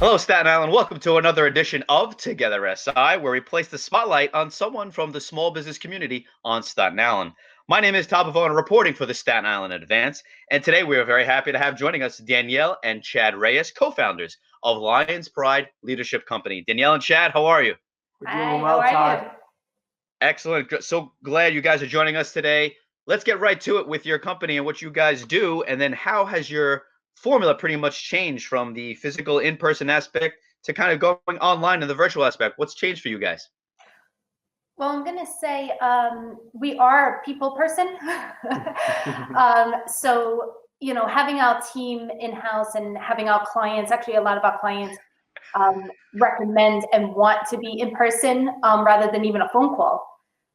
Hello, Staten Island. Welcome to another edition of Together SI, where we place the spotlight on someone from the small business community on Staten Island. My name is Tom Pavone, reporting for the Staten Island Advance, and today we are very happy to have joining us Danielle and Chad Reyes, co-founders of Lions Pride Leadership Company. Danielle and Chad, how are you? We're doing Hi, well, how are Todd. Excellent. So glad you guys are joining us today. Let's get right to it with your company and what you guys do, and then how has your formula pretty much changed from the physical in-person aspect to kind of going online in the virtual aspect? What's changed for you guys? Well, I'm going to say we are a people person. So, having our team in-house and having our clients, actually a lot of our clients recommend and want to be in person rather than even a phone call.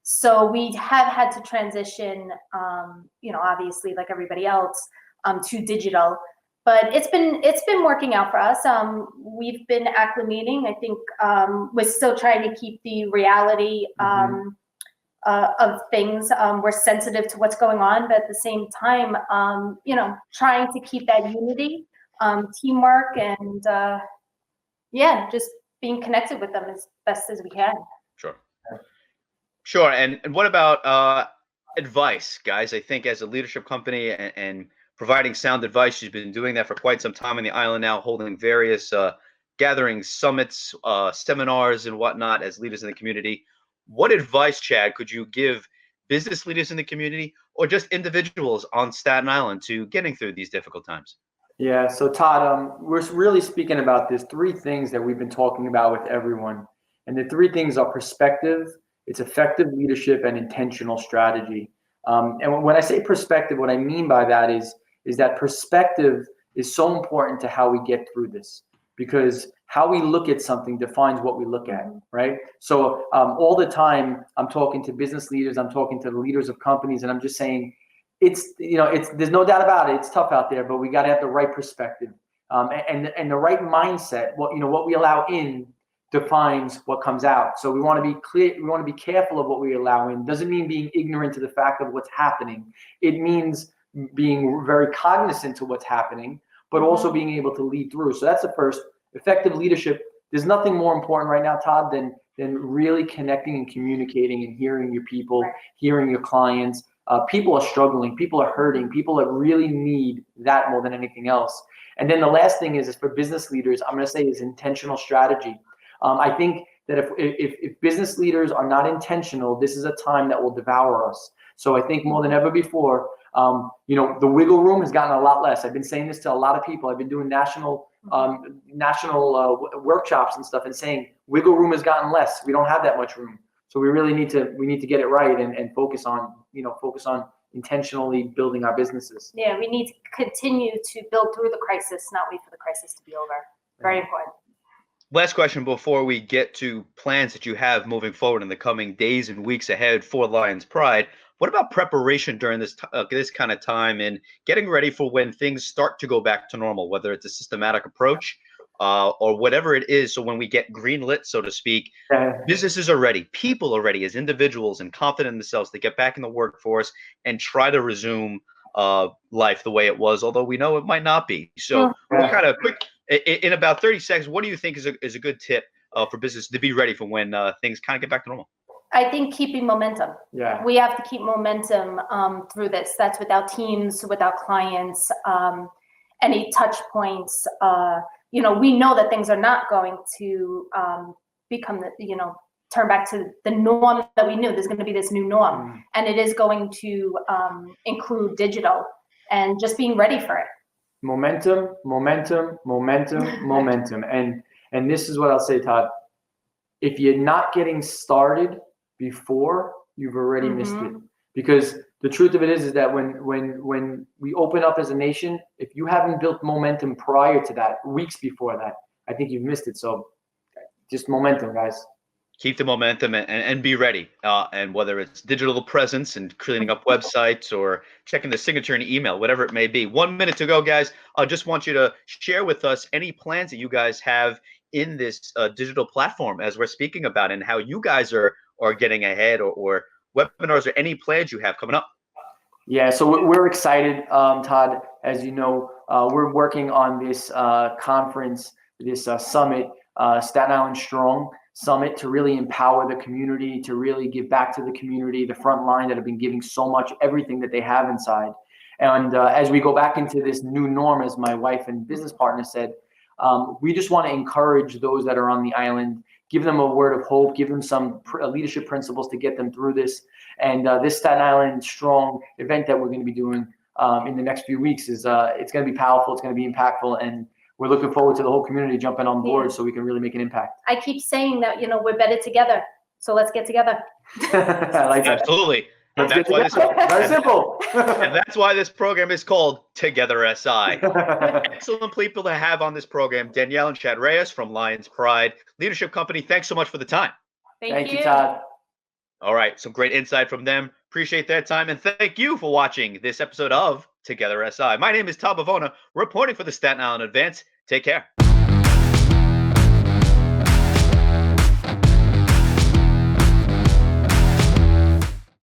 So we have had to transition, obviously like everybody else, to digital. But it's been working out for us. We've been acclimating. I think we're still trying to keep the reality of things. We're sensitive to what's going on, but at the same time, trying to keep that unity, teamwork, and just being connected with them as best as we can. Sure. And what about advice, guys? I think as a leadership company and providing sound advice, you've been doing that for quite some time on the island now, holding various gatherings, summits, seminars, and whatnot as leaders in the community. What advice, Chad, could you give business leaders in the community or just individuals on Staten Island to getting through these difficult times? Yeah, so Todd, we're really speaking about this three things that we've been talking about with everyone. And the three things are perspective, it's effective leadership, and intentional strategy. And when I say perspective, what I mean by that is that perspective is so important to how we get through this, because how we look at something defines what we look at, right? So all the time, I'm talking to business leaders, I'm talking to the leaders of companies, and I'm just saying, there's no doubt about it. It's tough out there, but we got to have the right perspective and the right mindset. What we allow in defines what comes out. So we want to be clear. We want to be careful of what we allow in. Doesn't mean being ignorant to the fact of what's happening. It means being very cognizant to what's happening, but also being able to lead through. So that's the first. Effective leadership. There's nothing more important right now, Todd, than really connecting and communicating and hearing your people, hearing your clients. People are struggling, people are hurting, people that really need that more than anything else. And then the last thing is for business leaders, I'm going to say is intentional strategy. I think that if business leaders are not intentional, this is a time that will devour us. So I think more than ever before, the wiggle room has gotten a lot less. I've been saying this to a lot of people. I've been doing national workshops and stuff and saying wiggle room has gotten less. We don't have that much room. So we really need to get it right and focus on intentionally building our businesses. Yeah, we need to continue to build through the crisis, not wait for the crisis to be over. Very important. Last question before we get to plans that you have moving forward in the coming days and weeks ahead for Lions Pride. What about preparation during this kind of time and getting ready for when things start to go back to normal, whether it's a systematic approach or whatever it is? So when we get green lit, so to speak, businesses are ready, people are ready as individuals and confident in themselves to get back in the workforce and try to resume life the way it was, although we know it might not be. So what kind of quick, in about 30 seconds, what do you think is a good tip for business to be ready for when things kind of get back to normal? I think keeping momentum. Yeah. We have to keep momentum through this. That's with our teams, with our clients, any touch points. We know that things are not going to become turn back to the norm that we knew. There's going to be this new norm, and it is going to include digital and just being ready for it. Momentum. And this is what I'll say, Todd. If you're not getting started before, you've already missed it. Because the truth of it is that when we open up as a nation, if you haven't built momentum prior to that, weeks before that, I think you've missed it. So just momentum, guys. Keep the momentum and be ready. And whether it's digital presence and cleaning up websites or checking the signature and email, whatever it may be. 1 minute to go, guys. I just want you to share with us any plans that you guys have in this digital platform as we're speaking about, and how you guys are getting ahead, or webinars or any plans you have coming up. Yeah, so we're excited, Todd. As you know, we're working on this conference summit, Staten Island Strong Summit, to really empower the community, to really give back to the community, the front line that have been giving so much, everything that they have inside. And as we go back into this new norm, as my wife and business partner said, we just want to encourage those that are on the island, give them a word of hope, give them some leadership principles to get them through this. And this Staten Island Strong event that we're going to be doing in the next few weeks is it's going to be powerful, it's going to be impactful, and we're looking forward to the whole community jumping on board so we can really make an impact. I keep saying that, we're better together. So let's get together. I like that. Absolutely. Let's get together. Very simple. And that's why this program is called Together SI. Excellent people to have on this program. Danielle and Chad Reyes from Lions Pride Leadership Company. Thanks so much for the time. Thank you, Todd. All right. Some great insight from them. Appreciate their time. And thank you for watching this episode of Together SI. My name is Todd Bavona, reporting for the Staten Island Advance. Take care.